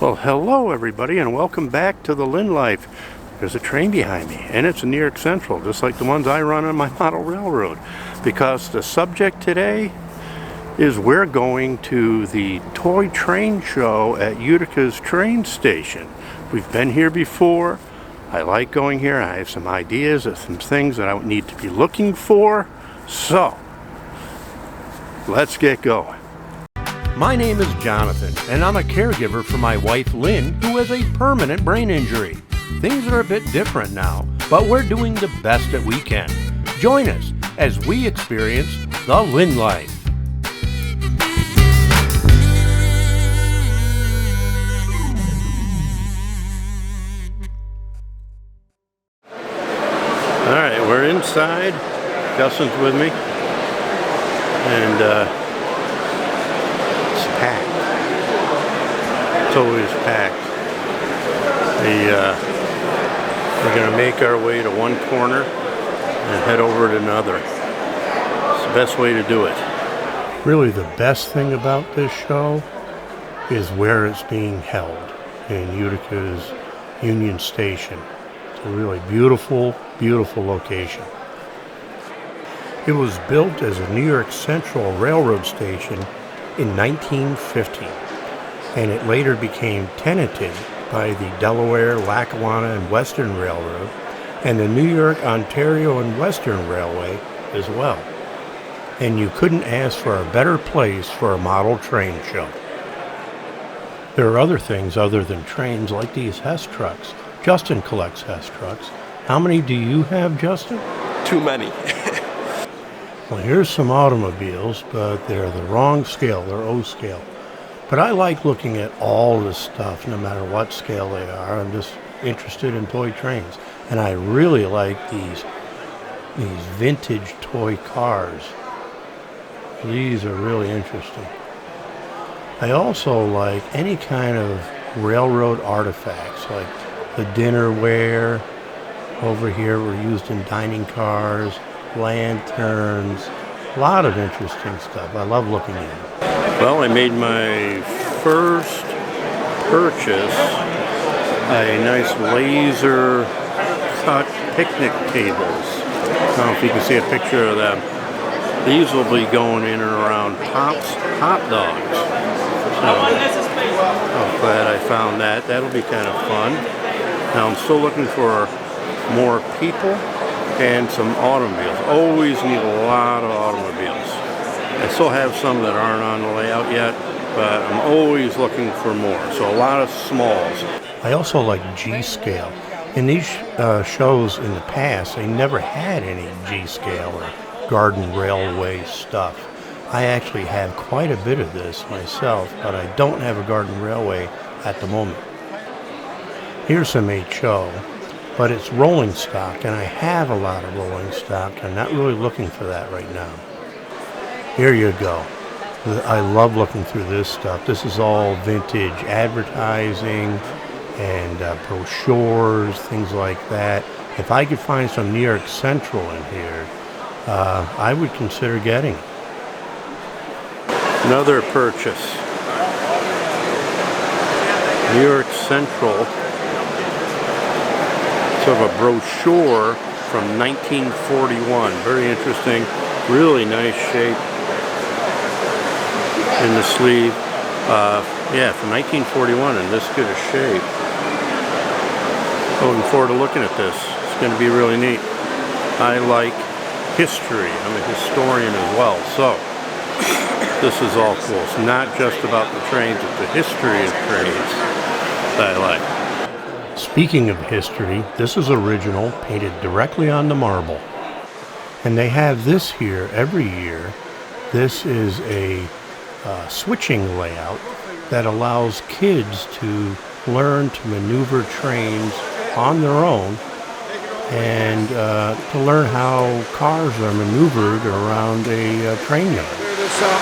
Well, hello everybody, and welcome back to the Lynn-Life. There's a train behind me, and it's a New York Central, just like the ones I run on my model railroad. Because the subject today is we're going to the toy train show at Utica's train station. We've been here before. I like going here. I have some ideas of some things that I need to be looking for. So, let's get going. My name is Jonathan, and I'm a caregiver for my wife Lynn, who has a permanent brain injury. Things are a bit different now, but we're doing the best that we can. Join us as we experience the Lynn life. Alright, we're inside. Justin's with me. And packed. It's always packed. We're going to make our way to one corner and head over to another. It's the best way to do it. Really, the best thing about this show is where it's being held, in Utica's Union Station. It's a really beautiful, beautiful location. It was built as a New York Central Railroad station in 1950, and it later became tenanted by the Delaware, Lackawanna, and Western Railroad, and the New York, Ontario, and Western Railway as well. And you couldn't ask for a better place for a model train show. There are other things other than trains, like these Hess trucks. Justin collects Hess trucks. How many do you have, Justin? Too many. Well, here's some automobiles, but they're the wrong scale. They're O scale. But I like looking at all this stuff, no matter what scale they are. I'm just interested in toy trains. And I really like these vintage toy cars. These are really interesting. I also like any kind of railroad artifacts, like the dinnerware over here were used in dining cars. Lanterns, a lot of interesting stuff. I love looking at it. Well, I made my first purchase, a nice laser cut picnic tables. I don't know if you can see a picture of them. These will be going in and around Pop's hot dogs. So, I'm glad I found that. That'll be kind of fun. Now I'm still looking for more people and some automobiles. Always need a lot of automobiles. I still have some that aren't on the layout yet, but I'm always looking for more. So a lot of smalls. I also like G-scale. In these shows in the past, they never had any G-scale or Garden Railway stuff. I actually have quite a bit of this myself, but I don't have a Garden Railway at the moment. Here's some HO. But it's rolling stock, and I have a lot of rolling stock. I'm not really looking for that right now. Here you go. I love looking through this stuff. This is all vintage advertising and brochures, things like that. If I could find some New York Central in here, I would consider getting it. Another purchase. New York Central. Sort of a brochure from 1941. Very interesting, really nice shape in the sleeve. Yeah, from 1941 in this good a shape. Looking forward to looking at this. It's going to be really neat. I like history. I'm a historian as well, so this is all cool. It's not just about the trains, it's the history of trains that I like. Speaking of history, this is original, painted directly on the marble. And they have this here every year. This is a switching layout that allows kids to learn to maneuver trains on their own and to learn how cars are maneuvered around a train yard. Clear this up.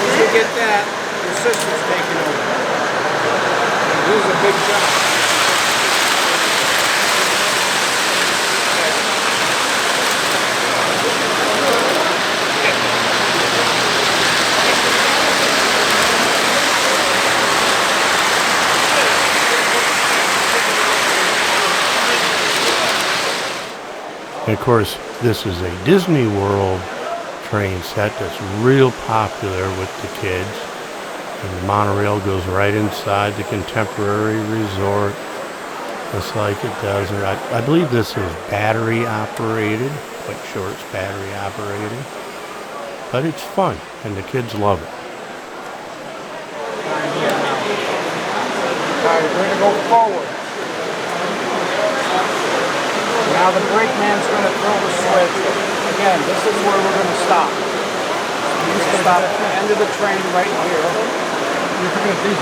Once we get that, the system's taking over. This is a big job. And of course, this is a Disney World train set that's real popular with the kids. And the monorail goes right inside the Contemporary Resort, just like it does. And I believe this is battery operated, quite sure it's battery operated. But it's fun, and the kids love it. Alright, we're going to go forward. Now the brakeman's going to throw the switch. Again, this is where we're going to stop. We're going to stop at the end of the train right here. You're going to do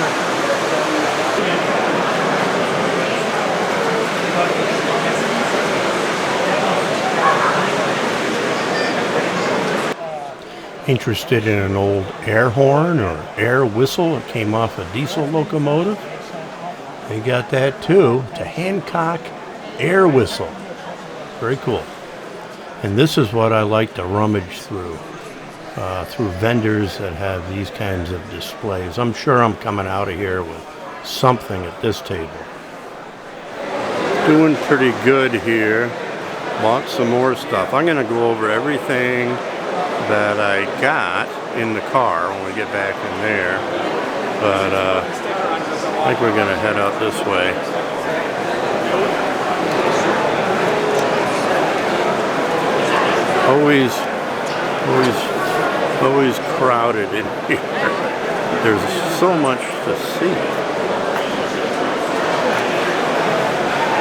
Interested in an old air horn or air whistle that came off a diesel locomotive? They got that too. It's a Hancock air whistle. Very cool. And this is what I like to rummage through vendors that have these kinds of displays. I'm sure I'm coming out of here with something at this table. Doing pretty good here. Bought some more stuff. I'm going to go over everything that I got in the car when we get back in there. But I think we're going to head out this way. Always crowded in here. There's so much to see.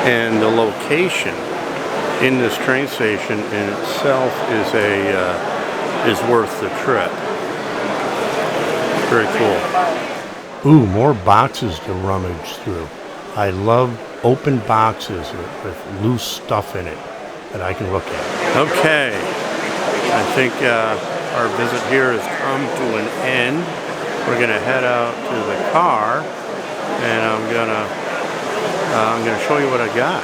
And the location in this train station in itself is worth the trip. Very cool. Ooh, more boxes to rummage through. I love open boxes with loose stuff in it that I can look at. Okay, I think our visit here has come to an end. We're gonna head out to the car, and I'm gonna show you what I got.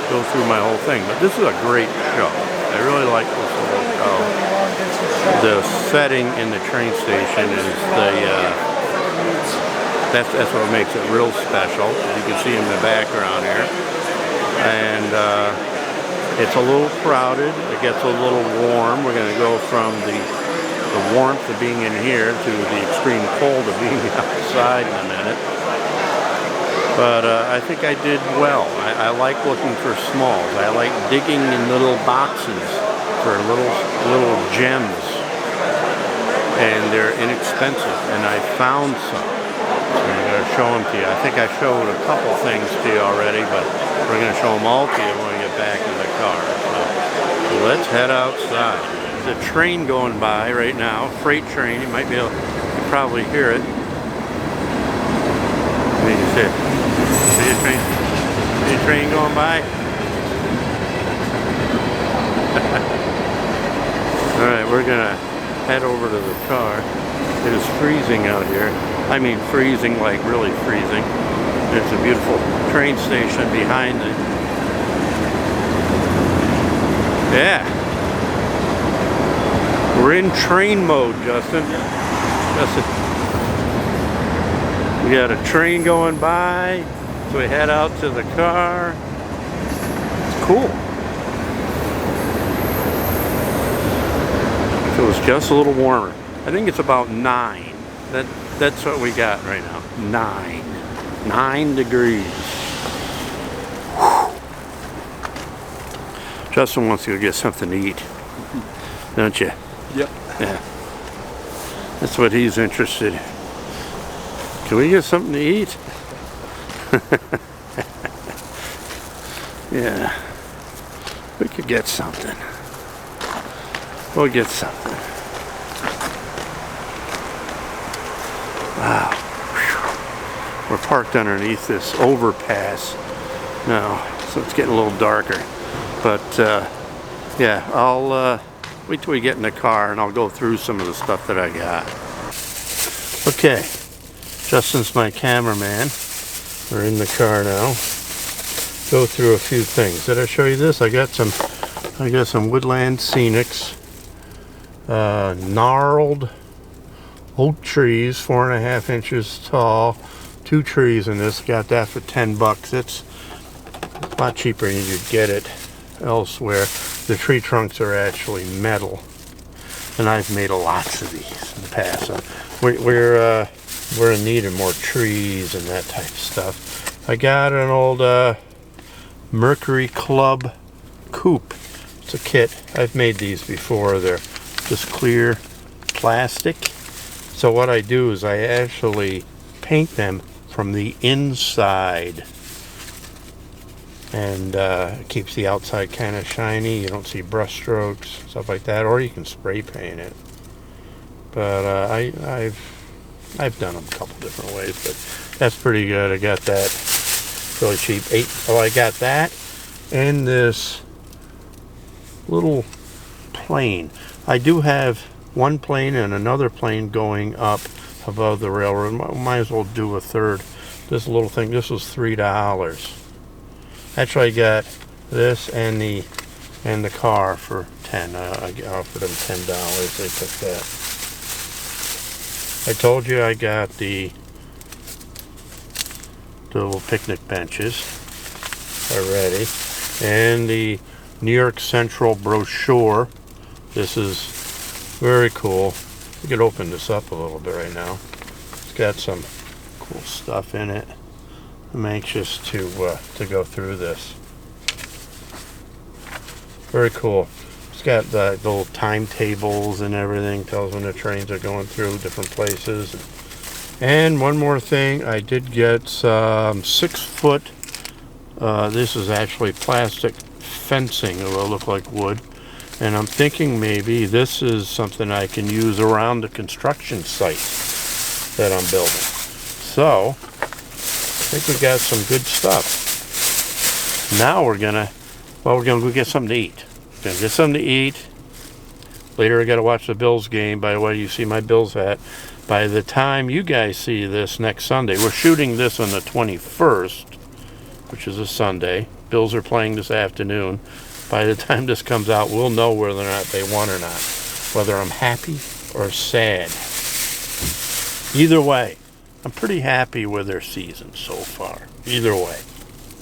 Go through my whole thing. But this is a great show. I really like this little show. The setting in the train station is that's what makes it real special. You can see in the background here. And it's a little crowded. It gets a little warm. We're going to go from the warmth of being in here to the extreme cold of being outside in a minute. But I think I did well. I like looking for smalls. I like digging in little boxes for little gems. And they're inexpensive. And I found some. So I'm going to show them to you. I think I showed a couple things to you already, but we're going to show them all to you when we get back in the car. So let's head outside. There's a train going by right now, freight train. You might be able to probably hear it. What do you see? See a train? See a train going by? All right, we're going to head over to the car. It is freezing out here. I mean freezing, like really freezing. There's a beautiful train station behind it. Yeah. We're in train mode, Justin. We got a train going by, so we head out to the car. It's cool. It was just a little warmer. I think it's about 9. That's what we got right now. 9 degrees. Whew. Justin wants to go get something to eat, don't you? Yep. Yeah. That's what he's interested in. Can we get something to eat? Yeah. We could get something. We'll get something. Wow. Whew. We're parked underneath this overpass now, so it's getting a little darker. But yeah, I'll wait till we get in the car and I'll go through some of the stuff that I got. Okay, Justin's my cameraman. We're in the car now. Go through a few things. Did I show you this? I got some Woodland Scenics. Gnarled oak trees, 4.5 inches tall. 2 trees in this. Got that for $10. It's a lot cheaper than you'd get it elsewhere. the tree trunks are actually metal, and I've made lots of these in the past. So we're in need of more trees and that type of stuff. I got an old Mercury Club coupe. It's a kit. I've made these before. They're just clear plastic. So what I do is I actually paint them from the inside, and it keeps the outside kind of shiny. You don't see brush strokes, stuff like that, or you can spray paint it. But I've done them a couple different ways, but that's pretty good. I got that really cheap. I got that and this little plane. I do have one plane and another plane going up above the railroad. Might as well do a third. This little thing, this was $3. Actually, I got this and the car for $10. I offered them $10. They took that. I told you I got the little picnic benches already, and the New York Central brochure. This is very cool. We could open this up a little bit right now. It's got some cool stuff in it. I'm anxious to go through this. Very cool. It's got the little timetables and everything. Tells when the trains are going through different places. And one more thing, I did get some 6-foot. This is actually plastic fencing. It will look like wood. And I'm thinking maybe this is something I can use around the construction site that I'm building. So, I think we got some good stuff. Now we're gonna go get something to eat. We're gonna get something to eat. Later I gotta watch the Bills game. By the way, you see my Bills hat. By the time you guys see this next Sunday, we're shooting this on the 21st, which is a Sunday. Bills are playing this afternoon. By the time this comes out, we'll know whether or not they won or not. Whether I'm happy or sad. Either way, I'm pretty happy with their season so far. Either way.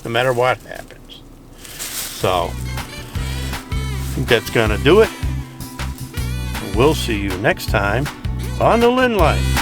No matter what happens. So, I think that's going to do it. We'll see you next time on The Lynn Life.